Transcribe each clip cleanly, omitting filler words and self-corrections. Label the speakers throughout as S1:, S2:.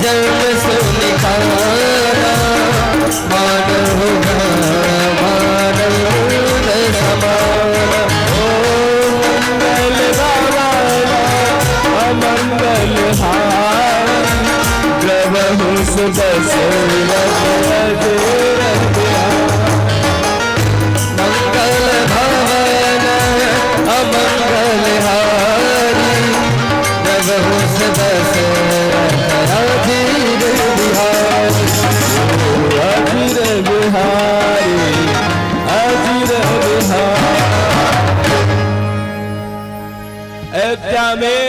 S1: जन्म से निकाला मानव मानव समाना। मंगल गावाला अमंगल हारी प्रभु सुबस मंगल भवन अमंगल हारी प्रभु सुबस अधीर बिहारी अधीर बिहारी अधीर बिहारी। अयोध्या में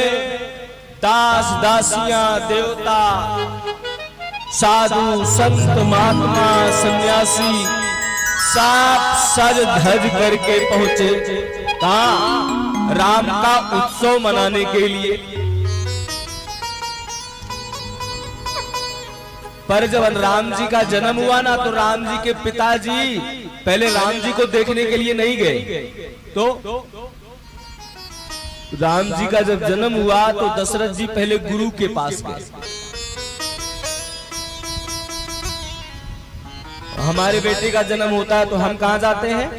S1: दास दासियां देवता साधु संत महात्मा सन्यासी सब सज धज करके पहुंचे कहां? राम का उत्सव मनाने के लिए। पर जब राम जी का जन्म हुआ ना तो राम जी के पिताजी पहले राम जी को देखने के लिए नहीं गए। तो राम जी का जब जन्म हुआ तो दशरथ जी पहले गुरु के पास गए। हमारे बेटे का जन्म होता है तो हम कहां जाते हैं?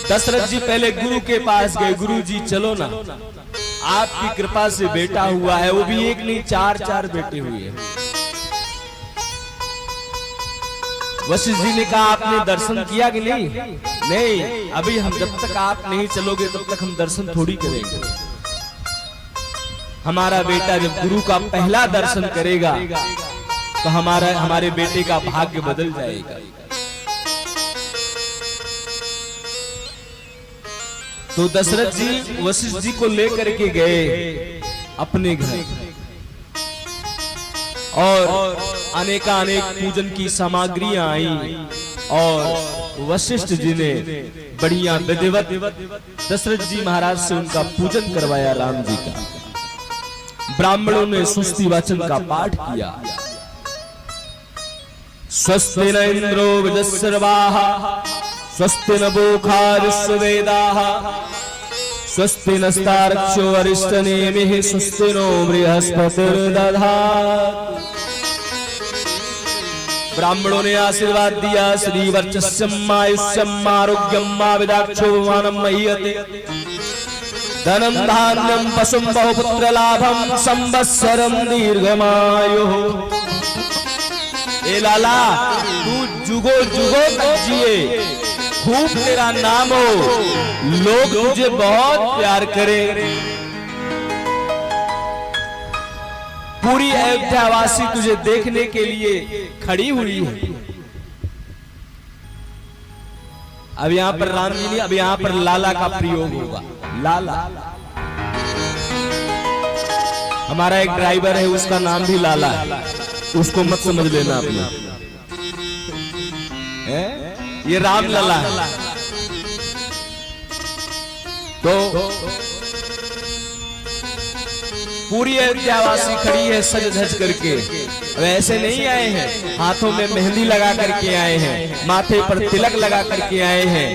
S1: दशरथ जी पहले गुरु के पास गए। गुरु जी चलो ना, आपकी कृपा से बेटा हुआ है, वो भी एक नहीं चार चार बेटे हुए हैं। वशिष्ठ जी ने कहा आपने दर्शन किया कि नहीं? नहीं, अभी हम जब तक आप नहीं चलोगे तब तक हम दर्शन थोड़ी करेंगे। हमारा बेटा जब गुरु का पहला दर्शन करेगा तो हमारे बेटे का भाग्य बदल जाएगा। तो दशरथ जी वशिष्ठ जी को लेकर के गए अपने घर और अनेकानेक पूजन की सामग्रियां आई और वशिष्ठ जी ने बढ़िया विधिवत दशरथ जी महाराज से उनका पूजन करवाया राम जी का। ब्राह्मणों ने स्वस्ति वाचन का पाठ किया। स्वस्ति न इंद्रो वृजस्रवाः स्वस्ति न पूषा स्वस्ति नस्तार्क्ष्यो अरिष्टनेमिः स्वस्ति नो बृहस्पतिर्दधातु। ब्राह्मणों ने आशीर्वाद दिया। श्री वर्चस्यम् आयुष्यम् आरोग्यम् आविदाक्षो मानम् महीयते धनम धान्यम पशुम बहुपुत्र लाभम संवत्सरम दीर्घमायुः। ए लाला तू जुगो जुगो तक जिए, खूब तेरा नाम हो, लोग तुझे बहुत प्यार करें। पूरी अयोध्या वासी तुझे देखने के लिए खड़ी हुई है। अब यहाँ पर राम जी ने, अब यहाँ पर लाला का प्रयोग होगा। लाला हमारा एक ड्राइवर है, उसका नाम भी लाला है, उसको मत समझ लेना अपना। ये राम लला है। तो पूरी अयोध्यावासी खड़ी है सज धज करके। वैसे नहीं आए हैं, हाथों में मेहंदी लगा करके आए हैं, माथे पर तिलक लगा करके आए हैं,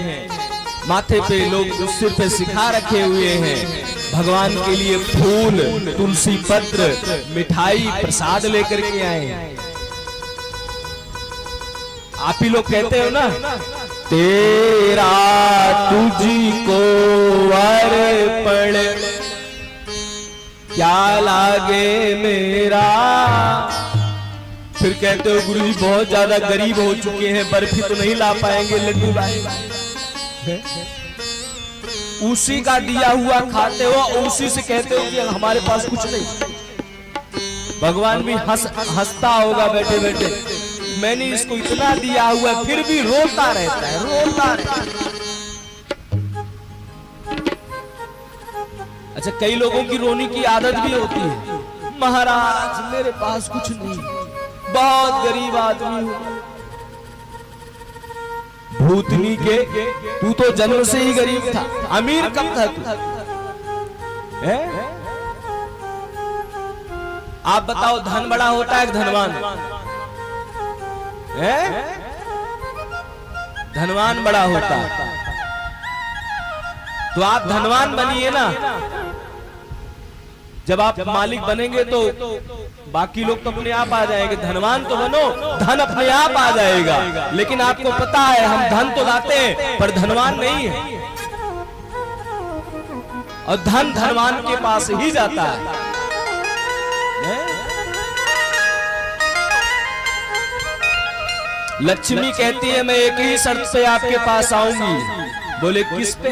S1: माथे पे लोग सिर पे सिखा रखे हुए हैं। भगवान के लिए फूल, तुलसी पत्र, मिठाई, प्रसाद लेकर के आए हैं। आप ही लोग कहते हो ना, तेरा तुझी को अर्पण क्या लागे मेरा। फिर कहते हो गुरुजी बहुत ज्यादा गरीब हो चुके हैं, बर्फी तो नहीं ला पाएंगे लड्डू भाई। उसी का दिया हुआ खाते हो, उसी से कहते हो कि हमारे पास कुछ नहीं। भगवान भी हंसता होगा बैठे बैठे, मैंने इसको इतना दिया हुआ फिर भी रोता रहता है, रोता रहता है। अच्छा, कई लोगों की रोने की आदत भी होती है, महाराज मेरे पास कुछ नहीं, बहुत गरीब आदमी हूं। भूतनी के तू तो जन्म से ही गरीब था, अमीर कब था तू? आप बताओ, धन बड़ा होता है धनवान? धनवान बड़ा होता। तो आप धनवान बनिए ना। जब आप मालिक बनेंगे तो बाकी लोग तो अपने आप आ जाएंगे। धनवान तो बनो, धन अपने आप आ जाएगा। लेकिन आपको पता है हम धन तो लाते हैं पर धनवान नहीं है, और धन धनवान के पास ही जाता है। लक्ष्मी कहती है मैं एक ही शर्त पे आपके पास आऊंगी। बोले किस पे?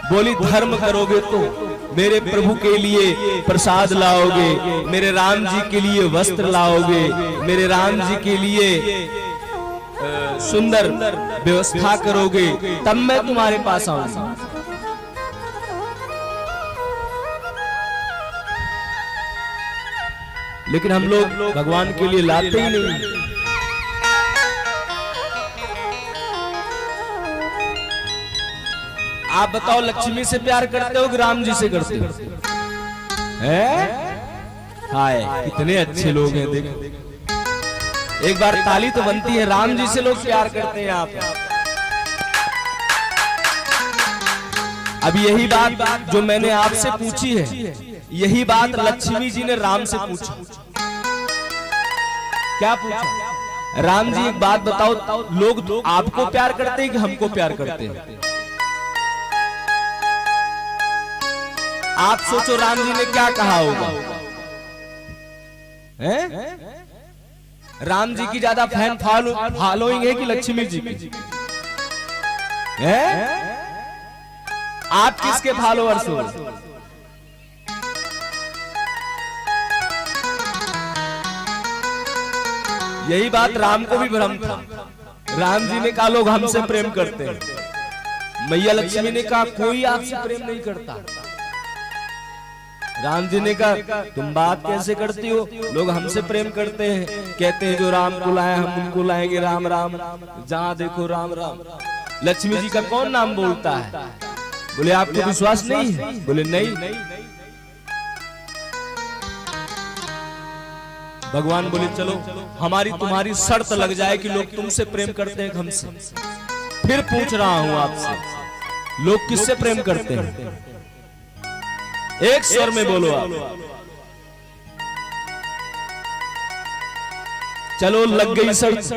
S1: बोली धर्म करोगे तो मेरे प्रभु के लिए प्रसाद लाओगे, मेरे राम जी के लिए वस्त्र लाओगे, मेरे राम जी के लिए सुंदर व्यवस्था करोगे, तब मैं तुम्हारे पास आऊंगा। लेकिन हम लोग भगवान के लिए लाते ही नहीं। आप बताओ लक्ष्मी से प्यार करते हो कि राम जी से करते हो? हाय कितने अच्छे लोग हैं, देखो एक बार ताली तो बनती है। राम जी से लोग प्यार करते हैं आप। अब यही बात जो मैंने आपसे पूछी है, यही बात लक्ष्मी जी ने राम से पूछा। क्या पूछा? राम जी एक बात बताओ, लोग आपको प्यार करते हैं कि हमको प्यार करते हैं? आप सोचो राम जी ने क्या कहा होगा? राम जी की ज्यादा फैन फॉलोइंग है कि लक्ष्मी जी की? आप किसके फॉलोअर्स हो? यही बात राम को भी भ्रम था। राम जी ने कहा लोग हमसे प्रेम करते हैं। मैया लक्ष्मी ने कहा कोई आपसे प्रेम नहीं करता। राम जी ने कहा तुम बात कैसे करती हो, लोग हमसे प्रेम करते हैं, कहते हैं जो राम को लाए हम उनको लाएंगे, राम राम जहां देखो राम राम। लक्ष्मी जी का कौन नाम बोलता है? बोले आपको विश्वास नहीं है? बोले नहीं। भगवान बोले चलो हमारी तुम्हारी शर्त लग जाए कि लोग तुमसे प्रेम करते हैं हमसे। फिर पूछ रहा हूं आपसे लोग किससे प्रेम करते हैं? एक स्वर में बोलो आप। चलो लग गई शर्त।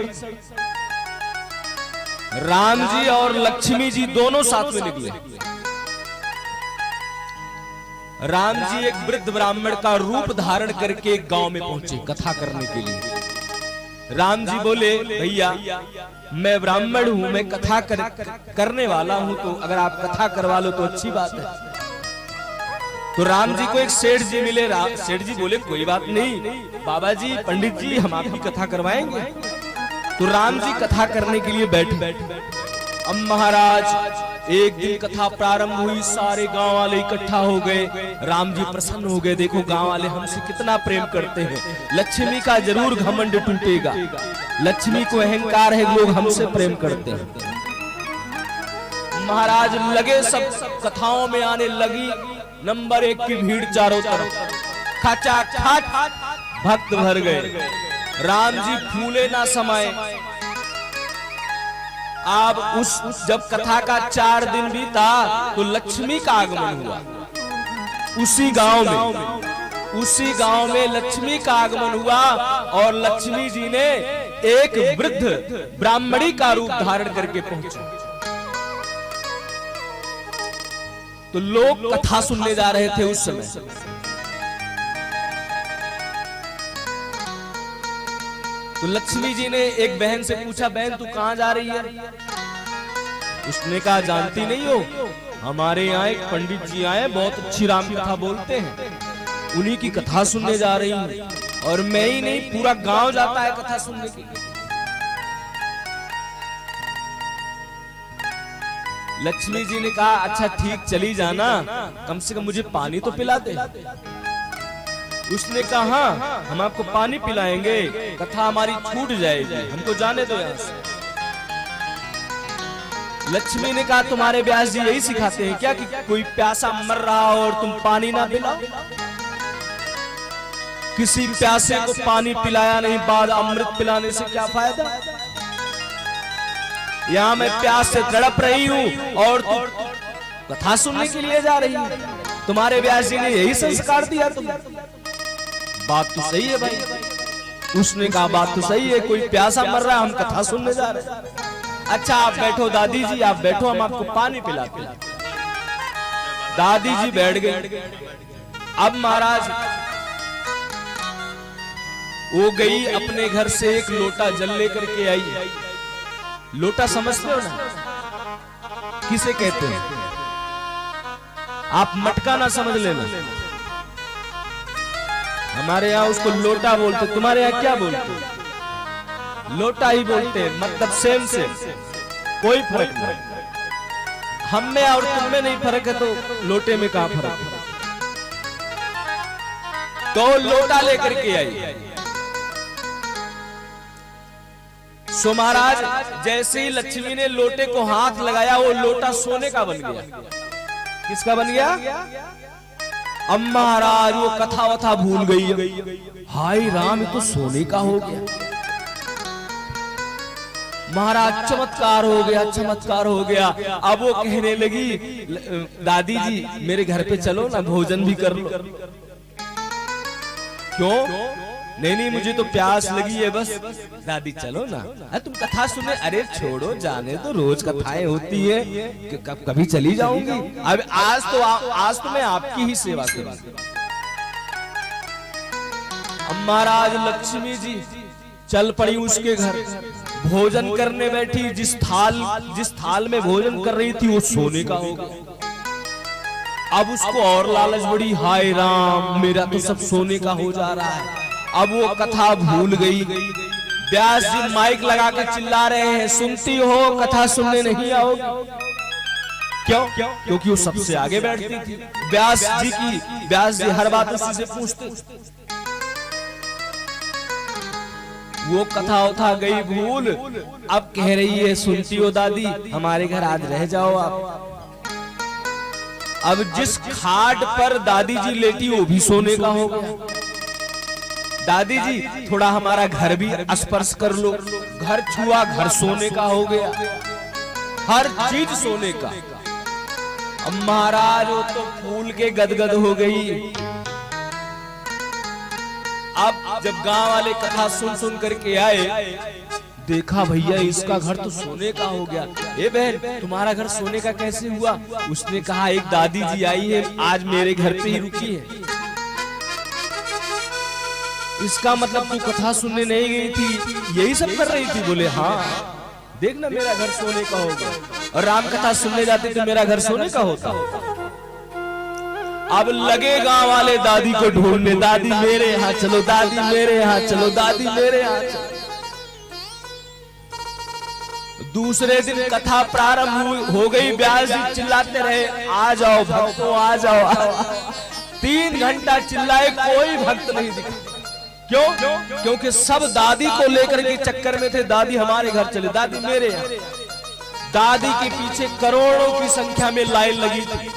S1: राम जी और लक्ष्मी जी दोनों साथ में निकले। राम जी एक वृद्ध ब्राह्मण का रूप धारण करके एक गांव में पहुंचे कथा करने के लिए। राम जी बोले भैया मैं ब्राह्मण हूं, मैं कथा करने वाला हूं, तो अगर आप कथा करवा लो तो अच्छी बात है। तो राम जी को एक सेठ जी मिले। सेठ जी बोले कोई बात नहीं बाबा जी, पंडित जी हम आपकी कथा करवाएंगे। तो राम जी कथा करने के लिए बैठे। अब महाराज एक दिन कथा प्रारंभ हुई, सारे गांव वाले इकट्ठा हो गए। राम जी प्रसन्न हो गए, देखो गांव वाले हमसे कितना प्रेम करते हैं, लक्ष्मी का जरूर घमंड टूटेगा, लक्ष्मी को अहंकार है, लोग हमसे प्रेम करते हैं। महाराज लगे सब कथाओं में आने लगी। नंबर 1 की भीड़ चारों तरफ, खचाखच भक्त भर गए। राम जी फूले ना समाये। अब जब कथा का 4 दिन बीता तो लक्ष्मी का आगमन हुआ उसी गांव में लक्ष्मी का आगमन हुआ। और लक्ष्मी जी ने एक वृद्ध ब्राह्मणी का रूप धारण करके पहुंचे। तो लोग कथा सुनने जा रहे थे उस समय। तो लक्ष्मी जी ने एक बहन से पूछा बहन तू कहां जा रही है? उसने कहा जानती नहीं हो, हमारे यहाँ एक पंडित जी आए, बहुत अच्छी राम कथा बोलते हैं, उन्हीं की कथा सुनने जा रही हूँ। और मैं ही नहीं पूरा गांव जाता है कथा सुनने के लिए। लक्ष्मी जी ने कहा अच्छा ठीक चली जाना, कम से कम मुझे पानी तो पिला दे। उसने कहा हाँ हम आपको पानी पिलाएंगे, कथा हमारी छूट जाएगी, हमको जाने दो यहाँ से। लक्ष्मी ने कहा तुम्हारे व्यास जी यही सिखाते हैं क्या कि कोई प्यासा मर रहा हो और तुम पानी ना पिलाओ? किसी प्यासे को पानी पिलाया नहीं, बाद अमृत पिलाने से क्या फायदा? यहाँ मैं प्यास से तड़प रही हूँ और कथा सुनने के लिए जा रही है, तुम्हारे व्यास जी ने यही संस्कार दिया तुम्हें। बात तो सही है भाई। उसने कहा बात तो सही है, कोई प्यासा मर रहा है, हम कथा सुनने जा रहे हैं। अच्छा आप बैठो दादी जी, आप बैठो, हम आपको पानी पिलाते हैं। दादी जी बैठ गए। अब महाराज वो गई अपने घर से एक लोटा जल लेकर के आई। लोटा समझते हो ना किसे कहते हैं? आप मटका ना समझ लेना, हमारे यहाँ उसको लोटा बोलते, तुम्हारे यहाँ क्या बोलते? लोटा ही बोलते हैं, मतलब सेम सेम, कोई फर्क नहीं। हम में और तुम में नहीं फर्क है तो लोटे में कहां फर्क है? तो लोटा लेकर के आई। सो महाराज जैसे ही लक्ष्मी ने लोटे को हाथ लगाया, वो लोटा सोने का बन गया। किसका बन गया? अब महाराज वो कथा वथा भूल गई। हाय राम, ये तो सोने का हो गया। महाराज चमत्कार हो गया, चमत्कार हो गया। अब वो कहने लगी दादी जी मेरे घर पे चलो ना, भोजन भी कर लो। क्यों? नहीं नहीं मुझे तो प्यास लगी है बस। दादी चलो ना। अरे तुम कथा सुने? अरे छोड़ो जाने तो, रोज कथाएं होती है, कभी चली जाऊंगी। अब आज तो मैं आपकी ही सेवा करूंगी। महाराज लक्ष्मी जी चल पड़ी उसके घर, भोजन करने बैठी। जिस थाल में भोजन कर रही थी वो सोने का हो गया। अब उसको और लालच बढ़ी, हाय राम मेरा तो सब सोने का हो जा रहा है। अब वो कथा भूल गई। व्यास जी माइक लगा के चिल्ला रहे हैं, सुनती हो कथा सुनने नहीं आओगी? क्यों? क्योंकि वो सबसे आगे बैठती थी। व्यास जी हर बात उसी से पूछते। वो कथा उठा गई भूल। अब कह रही है सुनती हो दादी, हमारे घर आज रह जाओ आप। अब जिस खाट पर दादी जी लेटी वो भी सोने का हो गया। दादी जी थोड़ा हमारा घर भी स्पर्श कर लो। घर छुआ, घर सोने का हो गया, हर चीज सोने का। अब महाराज वो तो फूल के गदगद हो गई। अब जब गांव वाले कथा सुन करके आए, देखा भैया इसका घर तो सोने का हो गया। ए बहन तुम्हारा घर सोने का कैसे हुआ? उसने कहा एक दादी जी आई है, आज मेरे घर पे ही रुकी है। इसका मतलब तू कथा सुनने नहीं गई थी, यही सब कर रही थी? बोले हाँ, देखना मेरा घर सोने का हो गया। और राम कथा सुनने जाते तो मेरा घर सोने का होता। अब लगे गांव वाले दादी को ढूंढने, दादी मेरे यहाँ चलो, दादी मेरे यहाँ चलो, दादी मेरे यहाँ चलो। दूसरे दिन कथा प्रारंभ हो गई। व्यास जी चिल्लाते रहे, आ जाओ भक्तों आ जाओ। 3 घंटा चिल्लाए, कोई भक्त नहीं दिखा। क्यों? क्योंकि सब दादी को लेकर के चक्कर में थे। दादी हमारे घर चले, दादी मेरे यहाँ। दादी के पीछे करोड़ों की संख्या में लाइन लगी थी।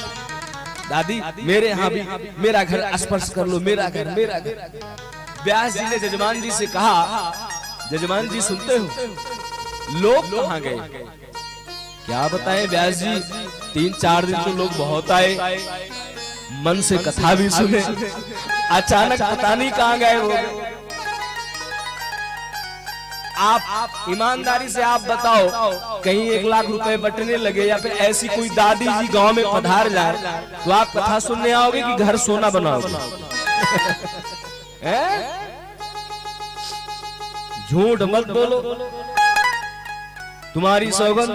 S1: दादी मेरे यहाँ भी, मेरा घर स्पर्श कर लो, मेरा घर, मेरा घर। व्यास जी ने जजमान जी से कहा, जजमान जी सुनते हो लोग कहाँ गए? क्या बताएं व्यास जी, 3-4 दिन तो लोग बहुत आए, मन से कथा भी सुने, अचानक पता नहीं कहां गए वो। आप ईमानदारी से आप बताओ, कहीं 1 लाख रुपए बटने लगे या फिर ऐसी कोई दादी जी गांव में पधार जाए तो आप कथा सुनने आओगे कि घर सोना बनाओगे? झूठ मत बोलो, तुम्हारी सौगंध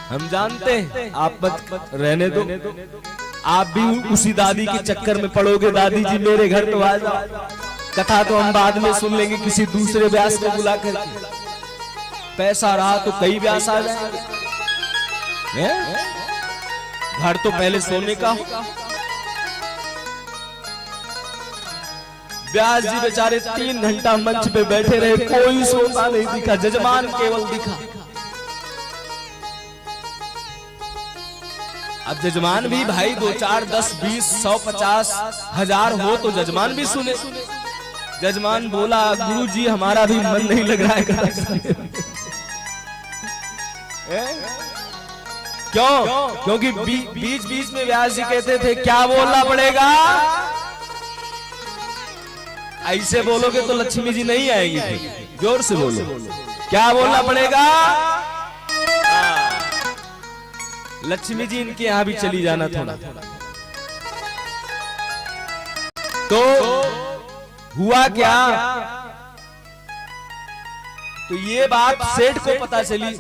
S1: हम जानते हैं। आप मत रहने दो, आप भी उसी दादी के चक्कर में पड़ोगे। दादी जी मेरे घर तो आ जाओ, कथा तो हम बाद में सुन लेंगे किसी दूसरे व्यास को बुला कर। पैसा रहा तो कई व्यास आ जाएंगे, घर तो पहले सोने का हो। व्यास जी बेचारे 3 घंटा मंच पे बैठे रहे, कोई सोता नहीं दिखा, जजमान केवल दिखा। अब जजमान भी भाई 2, 4, 10, 20, 100, 50, 1000 हो तो जजमान भी सुने। जजमान बोला गुरु जी हमारा भी मन नहीं लग रहा है। क्यों? क्योंकि बीच बीच में व्यास जी कहते थे क्या बोलना पड़ेगा, ऐसे बोलोगे तो लक्ष्मी जी नहीं आएगी, जोर से बोलो, क्या बोलना पड़ेगा? लक्ष्मी जी इनके यहां भी चली जाना थोड़ा। तो हुआ क्या, तो ये बात सेठ को पता चली।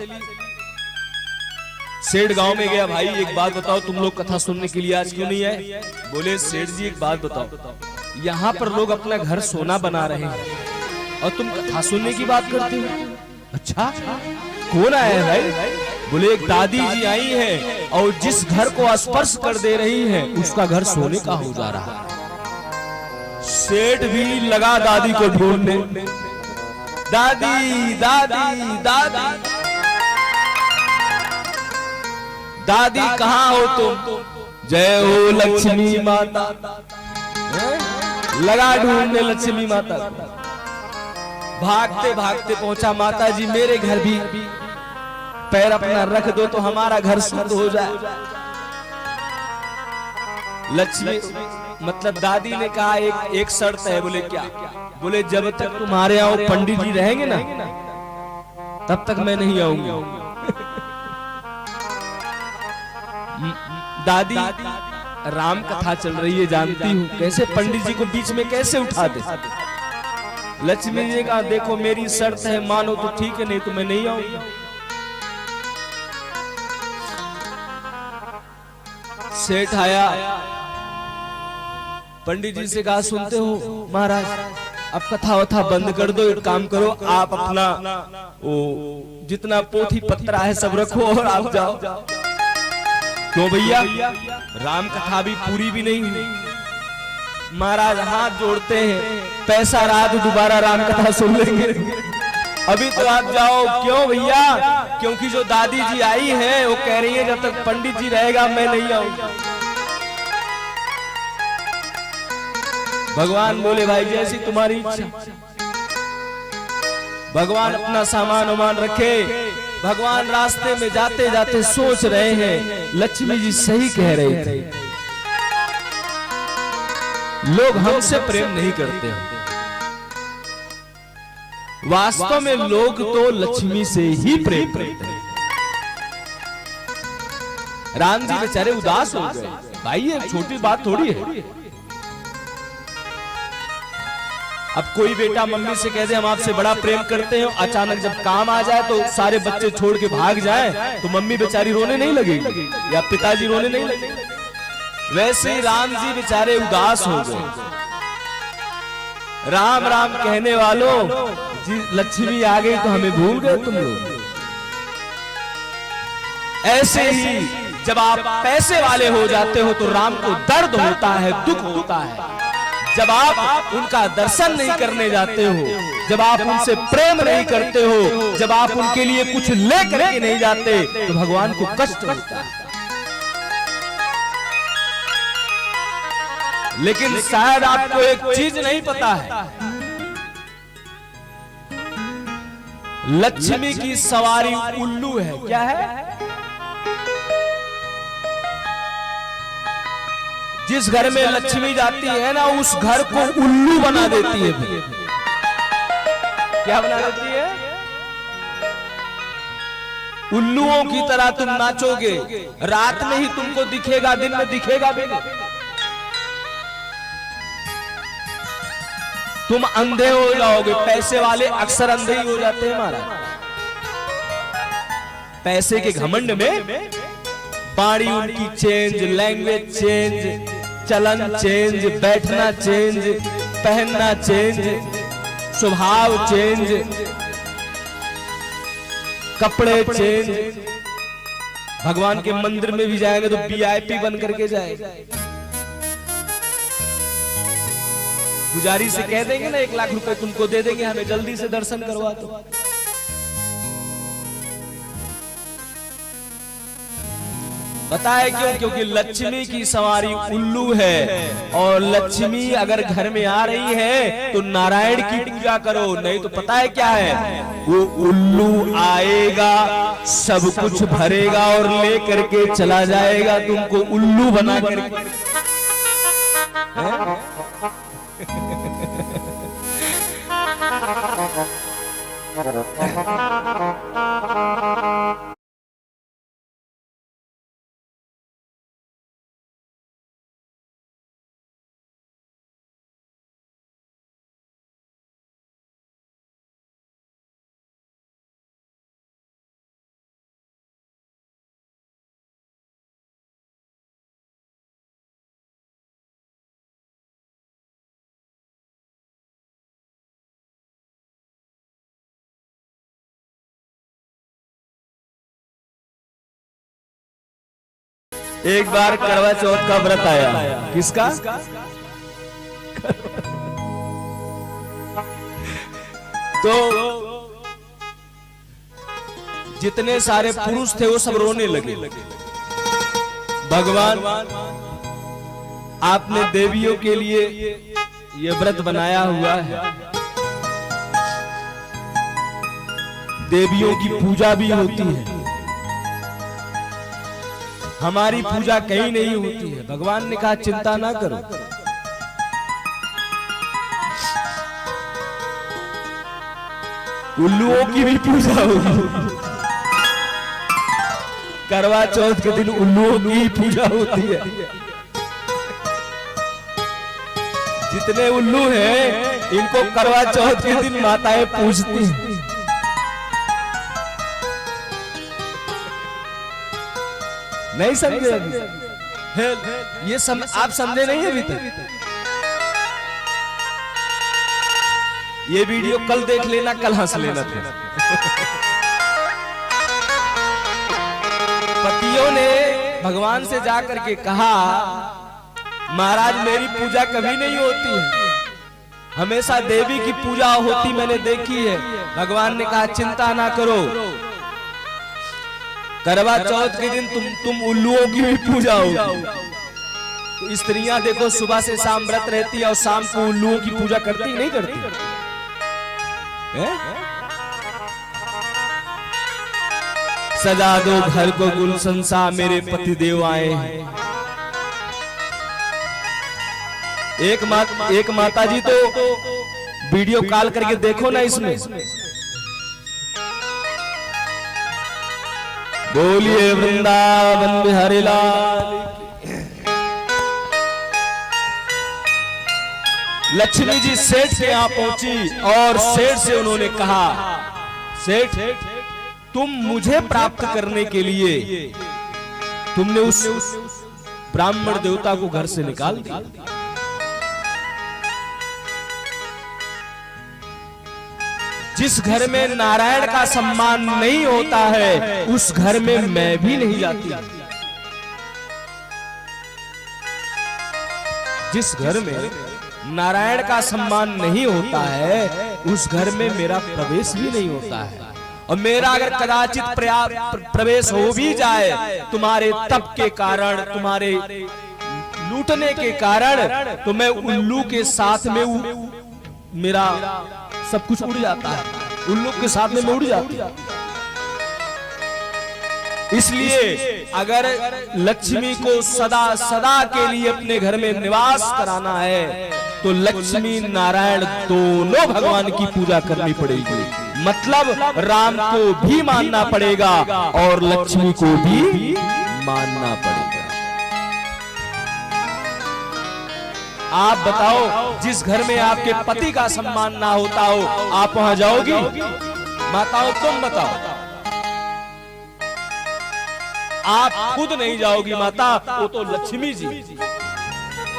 S1: सेठ गांव में गया, भाई एक बात बताओ, तुम लोग कथा सुनने के लिए आज क्यों नहीं आए? बोले सेठ जी एक बात बताओ, यहाँ पर लोग अपना घर सोना बना रहे हैं और तुम कथा सुनने की बात करते हो। अच्छा कौन आया है भाई? बोले एक दादी जी आई हैं और जिस घर को स्पर्श कर दे रही हैं उसका घर सोने का हो जा रहा है। सेठ भी लगा दादी को ढूंढने, दादी दादी दादी दादी कहाँ हो तुम? जय हो लक्ष्मी माता। लगा ढूंढने लक्ष्मी माता, भागते भागते पहुंचा, माता जी मेरे घर भी पैर अपना रख दो तो हमारा घर शुद्ध हो जाए। लक्ष्मी मतलब दादी ने कहा एक शर्त है। बोले क्या? बोले जब तक तुम्हारे यहाँ पंडित जी रहेंगे ना तब तक मैं नहीं आऊंगी। दादी राम कथा चल रही है, जानती हूँ, कैसे पंडित जी को बीच में कैसे उठा दे। लक्ष्मी जी का देखो मेरी शर्त है, मानो तो ठीक है, नहीं तो मैं नहीं आऊंगी। सेठ आया, पंडित जी से कहा सुनते हो महाराज, अब कथा वथा बंद कर दो, एक काम करो आप अपना वो जितना पोथी पत्रा है सब रखो और आप जाओ। क्यों भैया? राम कथा भी पूरी भी नहीं हुई। महाराज हाथ जोड़ते हैं, पैसा रहा तो दोबारा राम कथा सुन लेंगे, अभी तो आप जाओ। क्यों भैया? क्योंकि जो दादी जी आई है वो कह रही है जब तक पंडित जी रहेगा मैं नहीं आऊंगा। भगवान बोले भाई जैसी तुम्हारी इच्छा। भगवान अपना सामान उमान रखे। भगवान रास्ते में जाते जाते सोच रहे हैं लक्ष्मी जी सही कह रहे थे, लोग हमसे प्रेम नहीं करते हैं। वास्तव में लोग तो लक्ष्मी से ही प्रेम करते हैं। राम जी बेचारे उदास हो गए। भाई ये छोटी बात थोड़ी है। अब कोई बेटा मम्मी से कह दे हम आपसे बड़ा प्रेम करते हैं, अचानक जब काम आ जाए तो सारे बच्चे छोड़ के भाग जाए तो मम्मी बेचारी रोने नहीं लगेगी या पिताजी रोने नहीं लगेंगे। वैसे ही राम जी बेचारे उदास हो गए। राम राम कहने वालों, जी लक्ष्मी आ गई तो हमें भूल गए तुम लोग। ऐसे ही जब आप पैसे वाले हो जाते हो तो राम को दर्द होता है, दुख होता है। जब आप उनका दर्शन नहीं करने जाते हो, जब आप उनसे प्रेम नहीं करते हो, जब आप उनके लिए कुछ लेकर के नहीं जाते तो भगवान को कष्ट होता है। लेकिन शायद आपको एक चीज नहीं पता है, लक्ष्मी की सवारी उल्लू है। क्या है? जिस घर में लक्ष्मी जाती है ना उस घर को उल्लू बना देती है। क्या बना देती है? उल्लुओं की तरह तुम नाचोगे, रात में ही तुमको दिखेगा, दिन में दिखेगा भी नहीं। तुम अंधे हो जाओगे। पैसे वाले अक्सर अंधे ही हो जाते हैं महाराज। पैसे के घमंड में बाणी उनकी चेंज, लैंग्वेज चेंज, चलन चेंज, बैठना चेंज, पहनना चेंज, स्वभाव चेंज, कपड़े चेंज। भगवान के मंदिर में भी जाएंगे तो वीआईपी बन करके जाएंगे। पुजारी से कह देंगे ना 1 लाख रुपए तुमको दे देंगे, हमें जल्दी से दर्शन करवा दो। बताए क्यों? क्योंकि लक्ष्मी की सवारी उल्लू है, और लक्ष्मी अगर घर में आ रही है तो नारायण की पूजा करो, नहीं तो पता है क्या है, वो उल्लू आएगा, सब कुछ भरेगा और ले करके चला जाएगा, तुमको उल्लू बना करके। एक बार करवा चौथ का व्रत आया, किसका? तो जितने सारे पुरुष थे वो सब रोने लगे। भगवान, आपने देवियों के लिए ये व्रत बनाया हुआ है, देवियों की पूजा भी होती है, हमारी पूजा कहीं नहीं होती है। भगवान ने कहा चिंता ना करो, उल्लुओं की भी पूजा होगी। करवा चौथ के दिन उल्लुओं की पूजा होती है। जितने उल्लू हैं इनको करवा चौथ के दिन माताएं पूजती हैं। नहीं समझे अभी? ये आप समझे नहीं अभी तक? ये वीडियो कल देख लेना, कल हंस लेना था। पतियों ने भगवान से जाकर के कहा, महाराज मेरी पूजा कभी नहीं होती है, हमेशा देवी की पूजा होती मैंने देखी है। भगवान ने कहा चिंता ना करो, करवा चौथ के दिन तुम उल्लुओं की भी पूजा होगी। तो स्त्रियां देखो सुबह से शाम व्रत रहती है और शाम को उल्लुओं की पूजा करती नहीं करती है? सजा दो घर को गुलशन सा, मेरे पति देव आए हैं। एक माता जी तो वीडियो कॉल करके देखो ना, इसमें बोलिए वृंदावन बिहारी लाल। लक्ष्मी जी सेठ के यहाँ पहुंची और सेठ से उन्होंने कहा, सेठ तुम मुझे प्राप्त करने के लिए तुमने उस ब्राह्मण देवता को घर से निकाल दिया। जिस घर में नारायण का सम्मान नहीं होता है उस घर में मैं भी नहीं जाती। जिस घर में नारायण का सम्मान नहीं होता है उस घर में मेरा प्रवेश भी नहीं होता है। और मेरा अगर कदाचित प्रवेश हो भी जाए तुम्हारे तप के कारण, तुम्हारे लूटने के कारण, तो मैं उल्लू के साथ में मेरा सब कुछ उड़ जाता है, उल्लू के साथ में मैं उड़ जाती है। इसलिए अगर लक्ष्मी को सदा सदा के लिए अपने घर में निवास कराना है तो लक्ष्मी नारायण दोनों भगवान की पूजा करनी पड़ेगी। मतलब राम को भी मानना पड़ेगा और लक्ष्मी को भी मानना पड़ेगा। आप बताओ, जिस घर में आपके पति का सम्मान ना होता हो आप वहां जाओगी? माताओं तुम बताओ, आप खुद नहीं जाओगी माता, वो तो लक्ष्मी जी।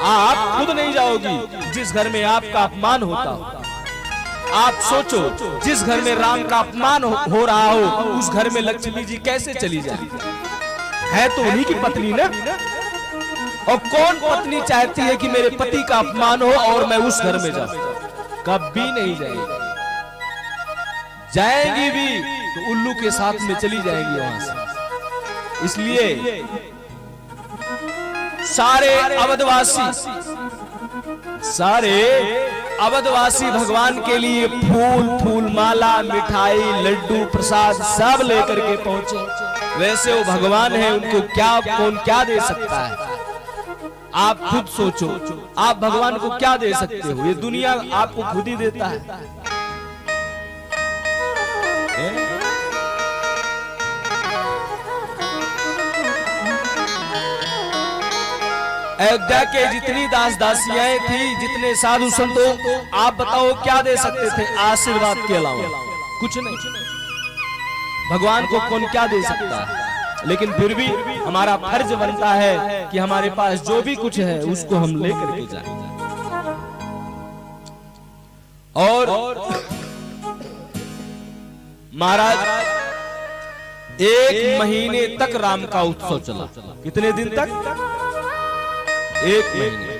S1: आप खुद नहीं जाओगी जिस घर में आपका अपमान होता हो। आप सोचो, जिस घर में राम का अपमान हो रहा हो उस घर में लक्ष्मी जी कैसे चली जाए? है तो उन्हीं की पत्नी ना। और कौन पत्नी चाहती है कि मेरे पति का अपमान हो और मैं उस घर में जाऊं? कभी नहीं जाएगी। जाएंगी भी तो उल्लू के साथ में चली जाएंगी वहां से। इसलिए सारे अवधवासी भगवान के लिए फूल फूल माला मिठाई लड्डू प्रसाद सब लेकर के पहुंचे। वैसे वो भगवान है, उनको कौन क्या दे सकता है? आप खुद सोचो, आप भगवान को क्या दे सकते हो? ये दुनिया आपको खुद ही देता है। अयोध्या के जितनी दास दासियां थी, जितने साधु संतों, आप बताओ क्या दे सकते थे आशीर्वाद के अलावा? कुछ नहीं। भगवान को कौन क्या दे सकता है? लेकिन फिर भी हमारा फर्ज बनता है कि हमारे पास जो भी कुछ है उसको हम लेकर के जाएं। और महाराज 1 महीने तक राम का उत्सव चला। कितने दिन तक? 1 महीने।